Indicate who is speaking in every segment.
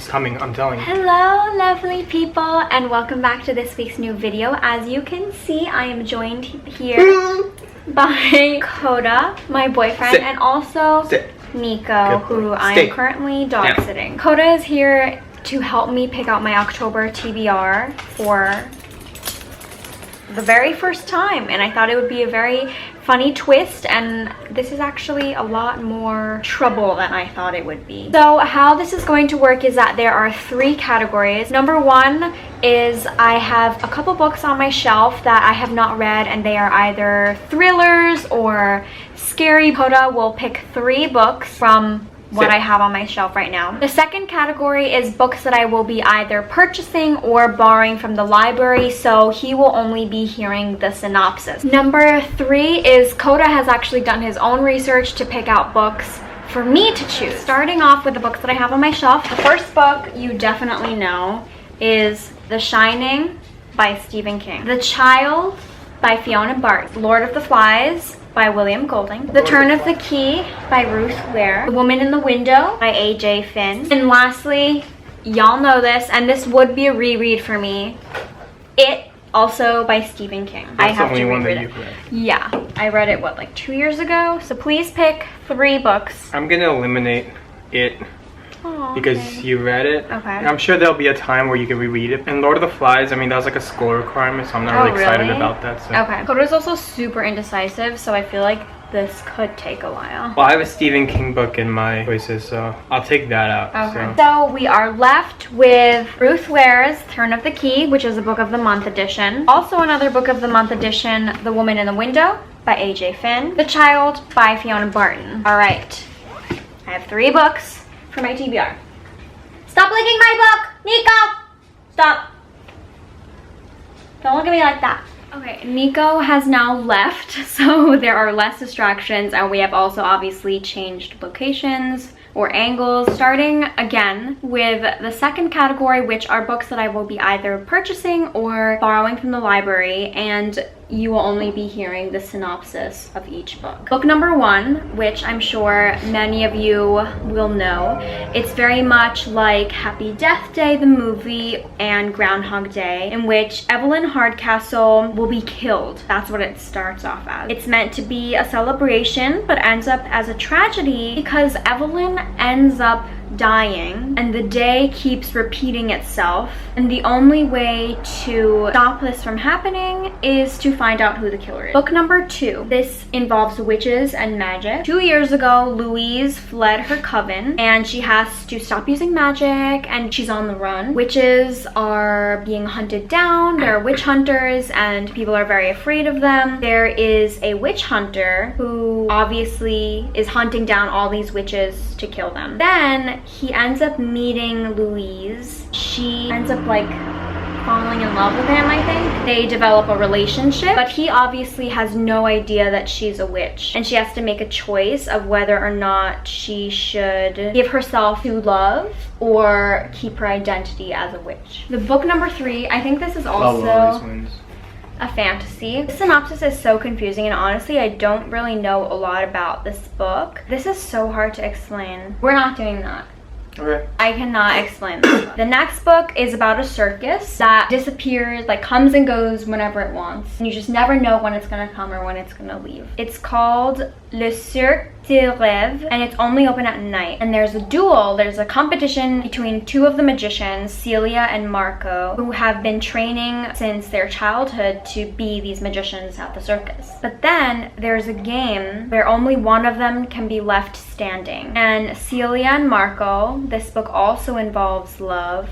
Speaker 1: It's coming, I'm telling you.
Speaker 2: Hello lovely people, and welcome back to this week's new video. As you can see, I am joined here by Coda, my boyfriend, and also Nico, who I am currently dog sitting. Coda is here to help me pick out my October TBR for the very first time, and I thought it would be a very funny twist, and this is actually a lot more trouble than I thought it would be. So how this is going to work is that there are 3 categories. Number 1 is I have a couple books on my shelf that I have not read, and they are either thrillers or scary. Coda will pick 3 books from what I have on my shelf right now. The second category is books that I will be either purchasing or borrowing from the library, so he will only be hearing the synopsis. Number 3 is Coda has actually done his own research to pick out books for me to choose. Starting off with the books that I have on my shelf, the first book you definitely know is The Shining by Stephen King, The Child by Fiona Barton, Lord of the Flies by William Golding, The Turn of the Key by Ruth Ware, The Woman in the Window by A.J. Finn, and lastly, y'all know this, and this would be a reread for me, It, also by Stephen King.
Speaker 1: That's I have the only to one that you've read.
Speaker 2: Yeah, I read it, what, like 2 years ago? So please pick 3 books.
Speaker 1: I'm gonna eliminate It. Because you read it.
Speaker 2: Okay.
Speaker 1: I'm sure there'll be a time where you can reread it. And Lord of the Flies, I mean, that was like a school requirement, so I'm not really excited about that. So.
Speaker 2: Okay. Coda's also super indecisive, so I feel like this could take a while.
Speaker 1: Well, I have a Stephen King book in my choices, so I'll take that out.
Speaker 2: Okay. So we are left with Ruth Ware's Turn of the Key, which is a Book of the Month edition. Also another Book of the Month edition, The Woman in the Window by A.J. Finn, The Child by Fiona Barton. All right. I have 3 books for my TBR. Stop licking my book! Nico! Stop. Don't look at me like that. Okay, Nico has now left, so there are less distractions, and we have also obviously changed locations or angles. Starting again with the second category, which are books that I will be either purchasing or borrowing from the library, and you will only be hearing the synopsis of each book. Book number 1, which I'm sure many of you will know, it's very much like Happy Death Day, the movie, and Groundhog Day, in which Evelyn Hardcastle will be killed. That's what it starts off as. It's meant to be a celebration, but ends up as a tragedy because Evelyn ends up dying, and the day keeps repeating itself, and the only way to stop this from happening is to find out who the killer is. Book number 2. This involves witches and magic. 2 years ago, Louise fled her coven, and she has to stop using magic, and she's on the run. Witches are being hunted down. There are witch hunters, and people are very afraid of them. There is a witch hunter who obviously is hunting down all these witches to kill them. Then he ends up meeting Louise. She ends up like falling in love with him, I think. They develop a relationship, but he obviously has no idea that she's a witch, and she has to make a choice of whether or not she should give herself to love or keep her identity as a witch. The book number 3, I think this is also a fantasy. The synopsis is so confusing, and honestly I don't really know a lot about this book. This is so hard to explain. We're not doing that.
Speaker 1: Okay.
Speaker 2: I cannot explain this. The next book is about a circus that disappears, like comes and goes whenever it wants, and you just never know when it's gonna come or when it's gonna leave. It's called Le Cirque des Rêves, and it's only open at night. And there's a duel, there's a competition between 2 of the magicians, Celia and Marco, who have been training since their childhood to be these magicians at the circus. But then there's a game where only one of them can be left standing. And Celia and Marco, this book also involves love.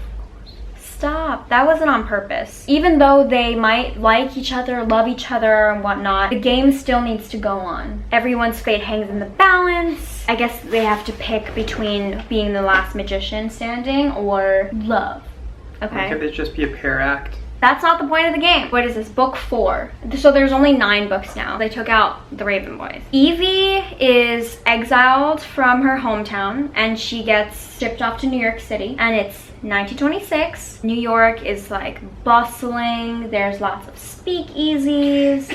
Speaker 2: Stop. That wasn't on purpose. Even though they might like each other, love each other, and whatnot, the game still needs to go on. Everyone's fate hangs in the balance. I guess they have to pick between being the last magician standing or love. Okay?
Speaker 1: Could it just be a pair act?
Speaker 2: That's not the point of the game. What is this? Book 4. So there's only 9 books now. They took out the Raven Boys. Evie is exiled from her hometown, and she gets shipped off to New York City, and it's 1926. New York is like bustling. There's lots of speakeasies,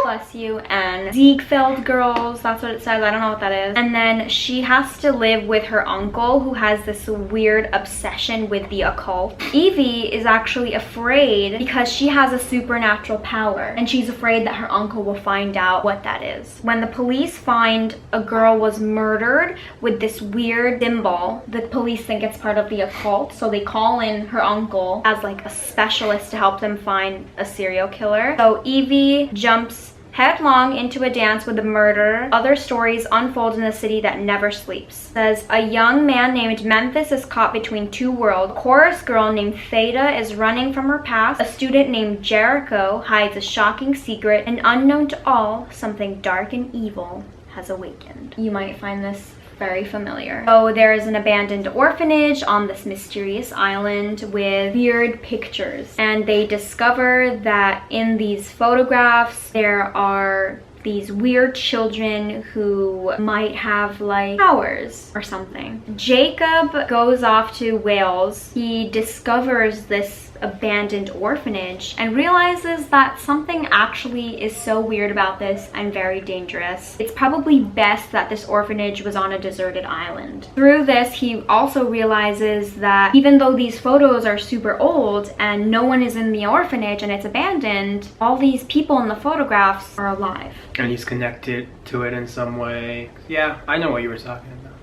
Speaker 2: bless you, and Ziegfeld girls. That's what it says. I don't know what that is. And then she has to live with her uncle who has this weird obsession with the occult. Evie is actually afraid because she has a supernatural power, and she's afraid that her uncle will find out what that is. When the police find a girl was murdered with this weird symbol, the police think it's part of the occult, so they call in her uncle as like a specialist to help them find a serial killer. So Evie jumps headlong into a dance with the murderer. Other stories unfold in the city that never sleeps. Says a young man named Memphis is caught between two worlds. A chorus girl named Theta is running from her past. A student named Jericho hides a shocking secret, and unknown to all, something dark and evil has awakened. You might find this very familiar. So there is an abandoned orphanage on this mysterious island with weird pictures, and they discover that in these photographs there are these weird children who might have like powers or something. Jacob goes off to Wales. He discovers this abandoned orphanage and realizes that something actually is so weird about this and very dangerous. It's probably best that this orphanage was on a deserted island. Through this, he also realizes that even though these photos are super old and no one is in the orphanage and it's abandoned, all these people in the photographs are alive.
Speaker 1: And he's connected to it in some way. Yeah, I know what you were talking about.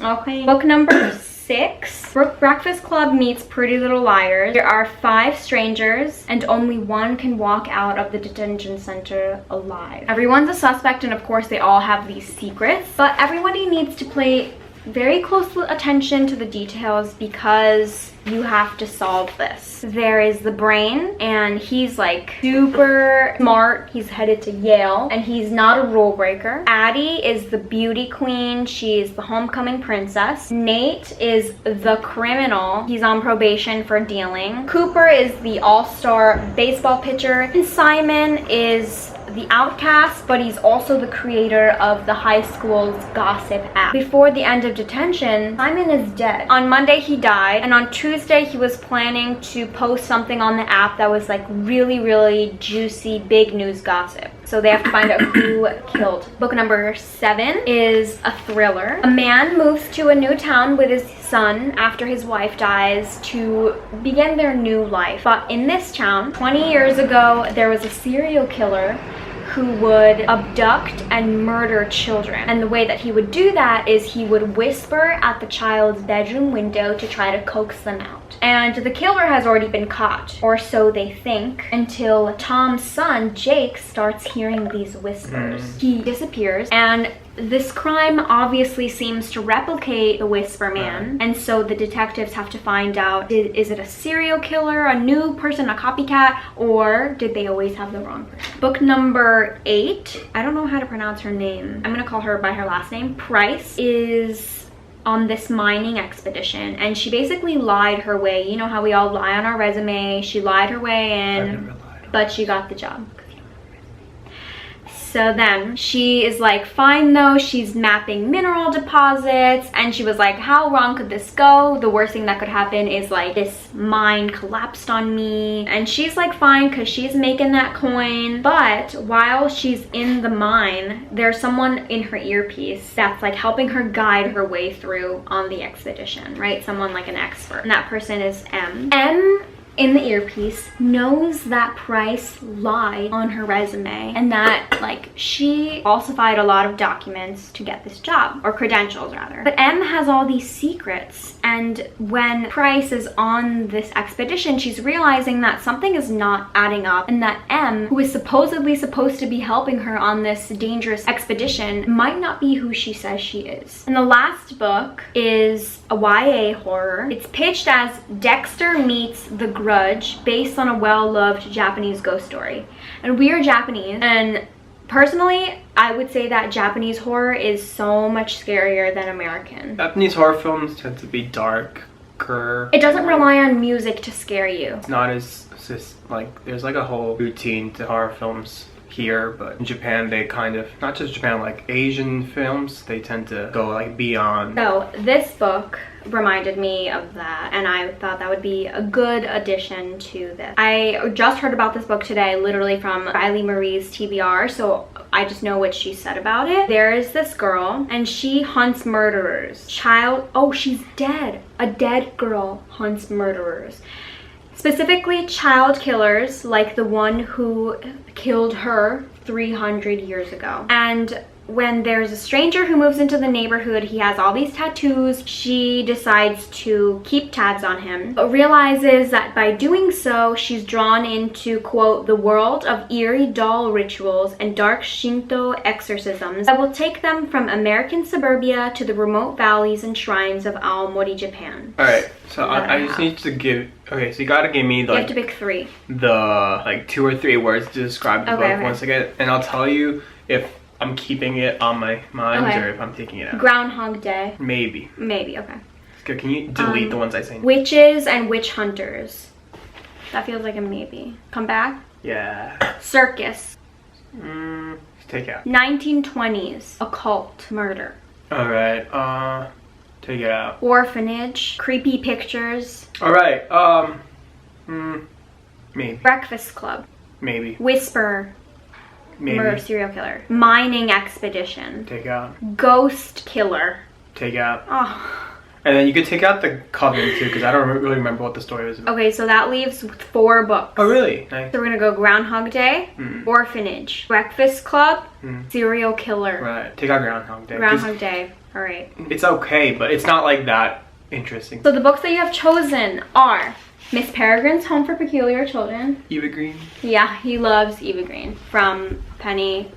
Speaker 2: Okay. Book number 6. Breakfast Club meets Pretty Little Liars. There are 5 strangers and only one can walk out of the detention center alive. Everyone's a suspect, and of course they all have these secrets, but everybody needs to pay very close attention to the details because you have to solve this. There is the brain, and he's like super smart. He's headed to Yale, and he's not a rule breaker. Addie is the beauty queen. She's the homecoming princess. Nate is the criminal. He's on probation for dealing. Cooper is the all-star baseball pitcher, and Simon is the outcast, but he's also the creator of the high school's gossip app. Before the end of detention, Simon is dead. On Monday he died, and on Tuesday he was planning to post something on the app that was like really juicy big news gossip. So they have to find out who killed. Book number 7 is a thriller. A man moves to a new town with his son after his wife dies to begin their new life. But in this town, 20 years ago, there was a serial killer who would abduct and murder children. And the way that he would do that is he would whisper at the child's bedroom window to try to coax them out. And the killer has already been caught, or so they think, until Tom's son, Jake, starts hearing these whispers. He disappears, and this crime obviously seems to replicate the Whisper Man, and so the detectives have to find out, is it a serial killer, a new person, a copycat, or did they always have the wrong person? Book number 8, I don't know how to pronounce her name. I'm gonna call her by her last name. Price is on this mining expedition, and she basically lied her way. You know how we all lie on our resume. She lied her way in, but she got the job. So then she is like, fine though, she's mapping mineral deposits, and she was like, how wrong could this go? The worst thing that could happen is like this mine collapsed on me. And she's like, fine, because she's making that coin. But while she's in the mine, there's someone in her earpiece that's like helping her guide her way through on the expedition, right? Someone like an expert. And that person is M. M in the earpiece knows that Price lied on her resume and that like she falsified a lot of documents to get this job, or credentials rather. But M has all these secrets, and when Price is on this expedition, she's realizing that something is not adding up, and that M, who is supposedly supposed to be helping her on this dangerous expedition, might not be who she says she is. And the last book is a YA horror. It's pitched as Dexter meets The Grudge, based on a well-loved Japanese ghost story. And we are Japanese, and personally, I would say that Japanese horror is so much scarier than American.
Speaker 1: Japanese horror films tend to be darker.
Speaker 2: It doesn't rely on music to scare you.
Speaker 1: It's not as like, there's like a whole routine to horror films here, but in Japan they kind of, not just Japan, like Asian films, they tend to go like beyond.
Speaker 2: So this book reminded me of that, and I thought that would be a good addition to this. I just heard about this book today, literally from Riley Marie's TBR, so I just know what she said about it. There is this girl, and she hunts murderers. She's dead. A dead girl hunts murderers. Specifically child killers, like the one who killed her 300 years ago. And when there's a stranger who moves into the neighborhood, he has all these tattoos. She decides to keep tabs on him, but realizes that by doing so, she's drawn into, quote, the world of eerie doll rituals and dark Shinto exorcisms that will take them from American suburbia to the remote valleys and shrines of Aomori, Japan.
Speaker 1: Alright, so I just need to give, okay, so you gotta give me
Speaker 2: You have to pick 3.
Speaker 1: the like 2 or 3 words to describe the book once again, and I'll tell you if I'm keeping it on my mind or if I'm taking it out.
Speaker 2: Groundhog Day.
Speaker 1: Maybe.
Speaker 2: Maybe, okay.
Speaker 1: Good. Can you delete the ones I say?
Speaker 2: Witches and Witch Hunters. That feels like a maybe. Come back.
Speaker 1: Yeah.
Speaker 2: Circus.
Speaker 1: Take out.
Speaker 2: 1920s. Occult. Murder.
Speaker 1: Alright, take it out.
Speaker 2: Orphanage. Creepy pictures.
Speaker 1: Alright, maybe.
Speaker 2: Breakfast Club.
Speaker 1: Maybe.
Speaker 2: Whisper.
Speaker 1: Maybe.
Speaker 2: Murder serial killer. Mining expedition.
Speaker 1: Take out.
Speaker 2: Ghost killer.
Speaker 1: Take out.
Speaker 2: Oh.
Speaker 1: And then you could take out the Coven too, because I don't really remember what the story was about.
Speaker 2: Okay, so that leaves 4 books.
Speaker 1: Oh, really? Nice.
Speaker 2: So we're gonna go Groundhog Day, Orphanage, Breakfast Club, Serial Killer.
Speaker 1: Right. Take out Groundhog Day.
Speaker 2: Groundhog Day. All right.
Speaker 1: It's okay, but it's not like that interesting.
Speaker 2: So the books that you have chosen are Miss Peregrine's Home for Peculiar Children.
Speaker 1: Eva Green.
Speaker 2: Yeah, he loves Eva Green from Penny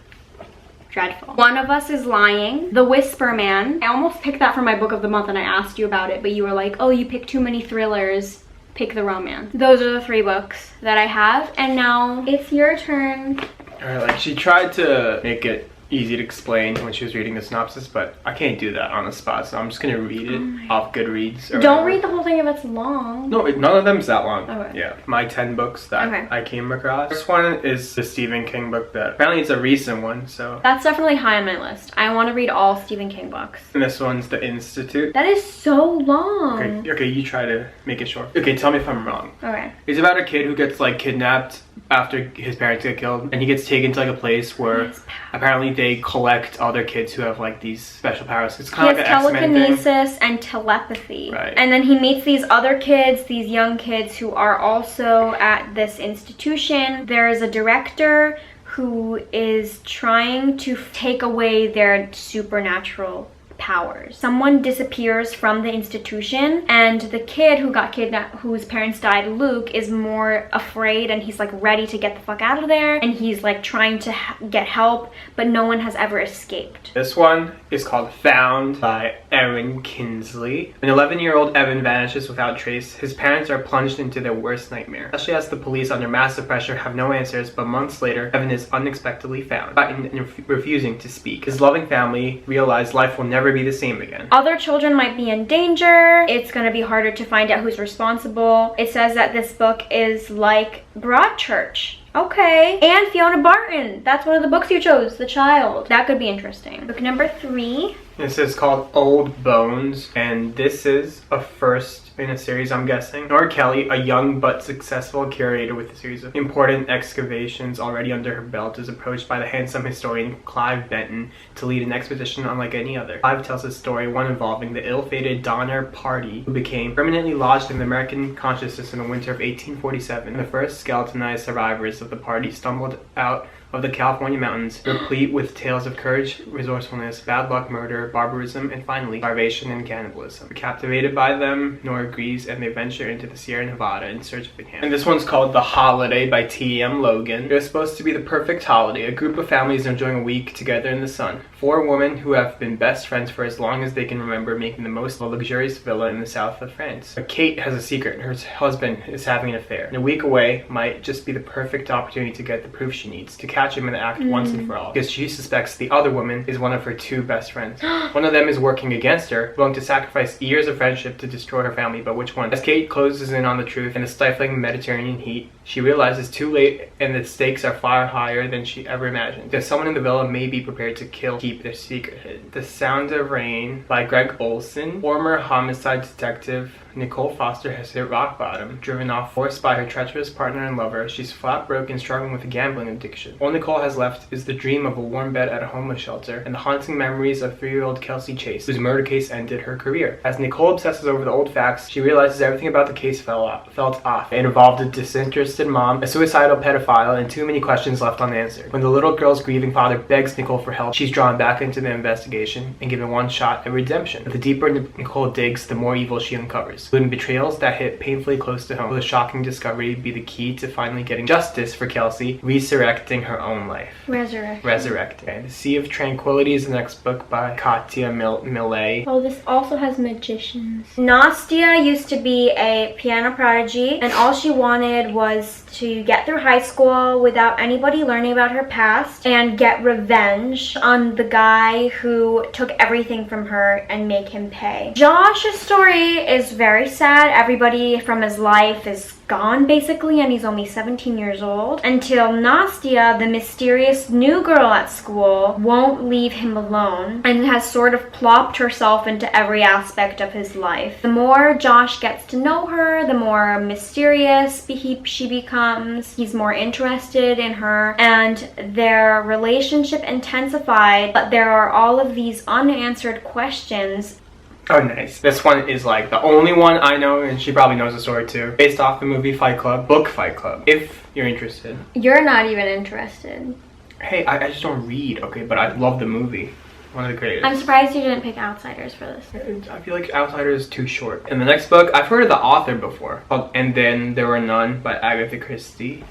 Speaker 2: Dreadful. One of Us is Lying. The Whisper Man. I almost picked that for my book of the month and I asked you about it, but you were like, oh, you picked too many thrillers. Pick the romance. Those are the 3 books that I have, and now it's your turn.
Speaker 1: Alright, like she tried to make it easy to explain when she was reading the synopsis, but I can't do that on the spot, so I'm just gonna read it off Goodreads.
Speaker 2: Don't read the whole thing if it's long.
Speaker 1: No, none of them's that long.
Speaker 2: Okay.
Speaker 1: Yeah, my 10 books that I came across. This one is the Stephen King book that apparently it's a recent one, so.
Speaker 2: That's definitely high on my list. I want to read all Stephen King books.
Speaker 1: And this one's The Institute.
Speaker 2: That is so long.
Speaker 1: Okay, you try to make it short. Okay, tell me if I'm wrong.
Speaker 2: Okay.
Speaker 1: It's about a kid who gets like kidnapped after his parents get killed, and he gets taken to like a place where apparently they collect other kids who have like these special powers. It's kind of like an X-Men thing.
Speaker 2: Telekinesis and telepathy.
Speaker 1: Right.
Speaker 2: And then he meets these other kids, these young kids who are also at this institution. There is a director who is trying to take away their supernatural powers. Someone disappears from the institution, and the kid who got kidnapped, whose parents died, Luke, is more afraid, and he's like ready to get the fuck out of there, and he's like trying to get help, but no one has ever escaped.
Speaker 1: This one is called Found by Erin Kinsley. An 11-year-old Evan vanishes without trace. His parents are plunged into their worst nightmare, especially as the police, under massive pressure, have no answers. But months later, Evan is unexpectedly found, fighting and refusing to speak. His loving family realize life will never be the same again.
Speaker 2: Other children might be in danger. It's going to be harder to find out who's responsible. It says that this book is like Broadchurch. Okay. And Fiona Barton. That's one of the books you chose, The Child. That could be interesting. Book number 3.
Speaker 1: This is called Old Bones, and this is a first in a series, I'm guessing. Nora Kelly, a young but successful curator with a series of important excavations already under her belt, is approached by the handsome historian Clive Benton to lead an expedition unlike any other. Clive tells his story, one involving the ill-fated Donner Party, who became permanently lodged in the American consciousness in the winter of 1847. The first skeletonized survivors of the party stumbled out of the California mountains, replete with tales of courage, resourcefulness, bad luck, murder, barbarism, and finally, starvation and cannibalism. Captivated by them, Nora agrees, and they venture into the Sierra Nevada in search of the camp. And this one's called The Holiday by T.M. Logan. It was supposed to be the perfect holiday. A group of families are enjoying a week together in the sun. 4 women who have been best friends for as long as they can remember, making the most of a luxurious villa in the south of France. But Kate has a secret. Her husband is having an affair. And a week away might just be the perfect opportunity to get the proof she needs. To capture catch him in the act once and for all, because she suspects the other woman is one of her two best friends. One of them is working against her, willing to sacrifice years of friendship to destroy her family, but which one? As Kate closes in on the truth in the stifling Mediterranean heat, she realizes too late and the stakes are far higher than she ever imagined, because someone in the villa may be prepared to keep their secret hidden. The Sound of Rain by Greg Olson. Former homicide detective Nicole Foster has hit rock bottom. Driven off course by her treacherous partner and lover, she's flat broke and struggling with a gambling addiction. All Nicole has left is the dream of a warm bed at a homeless shelter and the haunting memories of 3-year-old Kelsey Chase, whose murder case ended her career. As Nicole obsesses over the old facts, she realizes everything about the case felt off. It involved a disinterested mom, a suicidal pedophile, and too many questions left unanswered. When the little girl's grieving father begs Nicole for help, she's drawn back into the investigation and given one shot at redemption. But the deeper Nicole digs, the more evil she uncovers, including betrayals that hit painfully close to home. Will the shocking discovery be the key to finally getting justice for Kelsey, resurrecting her own life? Resurrecting. Okay. The Sea of Tranquility is the next book by Katya Millet.
Speaker 2: Oh, this also has magicians. Nastia used to be a piano prodigy, and all she wanted was to get through high school without anybody learning about her past and get revenge on the guy who took everything from her and make him pay. Josh's story is very sad. Everybody from his life is gone basically, and he's only 17 years old, until Nastia, the mysterious new girl at school, won't leave him alone and has sort of plopped herself into every aspect of his life. The more Josh gets to know her, the more mysterious she becomes. He's more interested in her, and their relationship intensified, but there are all of these unanswered questions.
Speaker 1: Oh, nice. This one is like the only one I know, and she probably knows the story too. Based off the movie Fight Club, book Fight Club, if you're interested.
Speaker 2: You're not even interested.
Speaker 1: Hey, I just don't read, okay, but I love the movie. One of the greatest.
Speaker 2: I'm surprised you didn't pick Outsiders for this.
Speaker 1: I feel like Outsiders is too short. And the next book, I've heard of the author before, called And Then There Were None by Agatha Christie.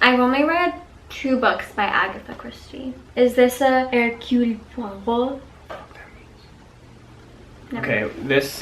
Speaker 2: I've only read 2 books by Agatha Christie. Is this a Hercule Poirot?
Speaker 1: Okay, this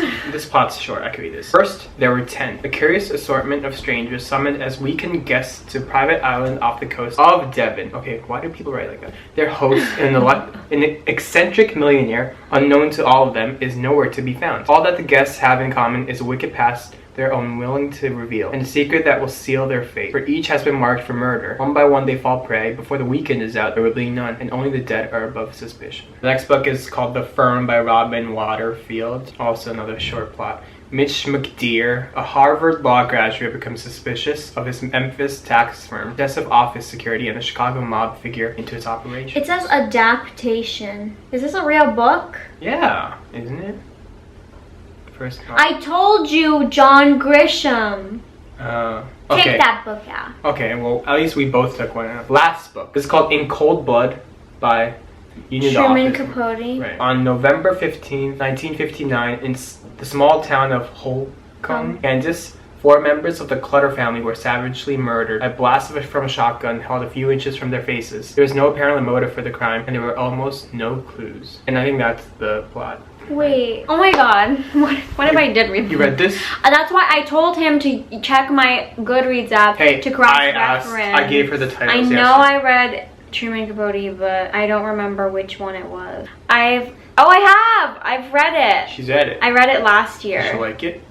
Speaker 1: plot's short. I can read this. First, there were 10. A curious assortment of strangers summoned as weekend guests to a private island off the coast of Devon. Okay, why do people write like that? Their host, an eccentric millionaire, unknown to all of them, is nowhere to be found. All that the guests have in common is a wicked past they're unwilling to reveal, and a secret that will seal their fate. For each has been marked for murder. One by one they fall prey. Before the weekend is out, there will be none, and only the dead are above suspicion. The next book is called The Firm by Robin Waterfield. Also another short plot. Mitch McDeere, a Harvard law graduate, becomes suspicious of his Memphis tax firm, excessive office security, and the Chicago mob figure into its operation.
Speaker 2: It says adaptation. Is this a real book?
Speaker 1: Yeah, isn't it? First
Speaker 2: I told you, John Grisham.
Speaker 1: Okay.
Speaker 2: Take that book out.
Speaker 1: Okay, well, at least we both took one out. Last book. This is called In Cold Blood by
Speaker 2: Truman Capote.
Speaker 1: Right. On November 15, 1959, in the small town of Holcomb, Kansas, 4 members of the Clutter family were savagely murdered. A blast from a shotgun held a few inches from their faces. There was no apparent motive for the crime, and there were almost no clues. And I think that's the plot.
Speaker 2: Wait, oh my god, what if I did read this?
Speaker 1: You read this?
Speaker 2: That's why I told him to check my Goodreads app to cross-reference.
Speaker 1: I gave her the titles.
Speaker 2: I know I read Truman Capote, but I don't remember which one it was. I've read it.
Speaker 1: She's read it.
Speaker 2: I read it last year.
Speaker 1: Did you like it?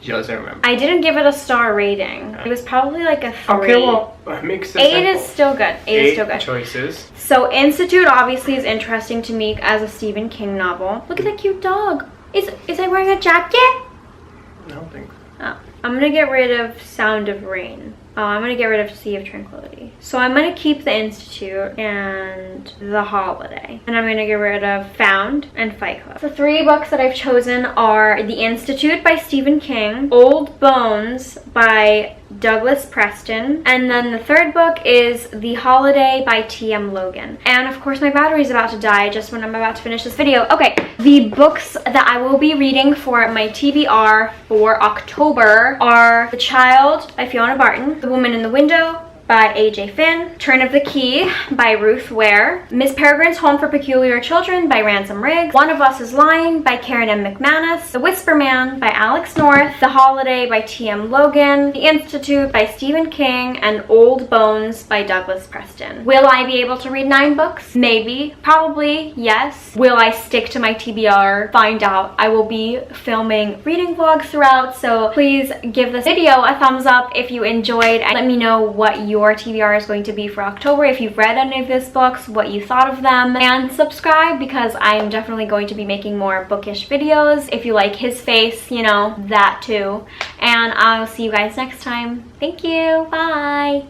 Speaker 1: She doesn't remember.
Speaker 2: I didn't give it a star rating. It was probably like a 3.
Speaker 1: Okay, well, mix it
Speaker 2: 8 is still good. 8 is still good.
Speaker 1: Choices.
Speaker 2: So Institute obviously is interesting to me as a Stephen King novel. Look at that cute dog. Is it wearing a jacket?
Speaker 1: I don't think so.
Speaker 2: Oh, I'm gonna get rid of Sound of Rain. I'm gonna get rid of Sea of Tranquility. So I'm gonna keep the Institute and The Holiday. And I'm gonna get rid of Found and Fight Club. The 3 books that I've chosen are The Institute by Stephen King, Old Bones by Douglas Preston, and then the 3rd book is The Holiday by T.M. Logan. And of course my battery's about to die just when I'm about to finish this video. Okay, the books that I will be reading for my TBR for October are The Child by Fiona Barton, The Woman in the Window by AJ Finn, Turn of the Key by Ruth Ware, Miss Peregrine's Home for Peculiar Children by Ransom Riggs, One of Us is Lying by Karen M. McManus, The Whisper Man by Alex North, The Holiday by T.M. Logan, The Institute by Stephen King, and Old Bones by Douglas Preston. Will I be able to read 9 books? Maybe. Probably. Yes. Will I stick to my TBR? Find out. I will be filming reading vlogs throughout, so please give this video a thumbs up if you enjoyed and let me know what your TBR is going to be for October, if you've read any of these books, what you thought of them, and subscribe because I'm definitely going to be making more bookish videos. If you like his face, you know, that too. And I'll see you guys next time. Thank you. Bye.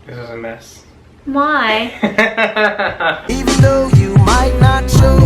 Speaker 1: This is a mess.
Speaker 2: Why?
Speaker 3: Even though you might not show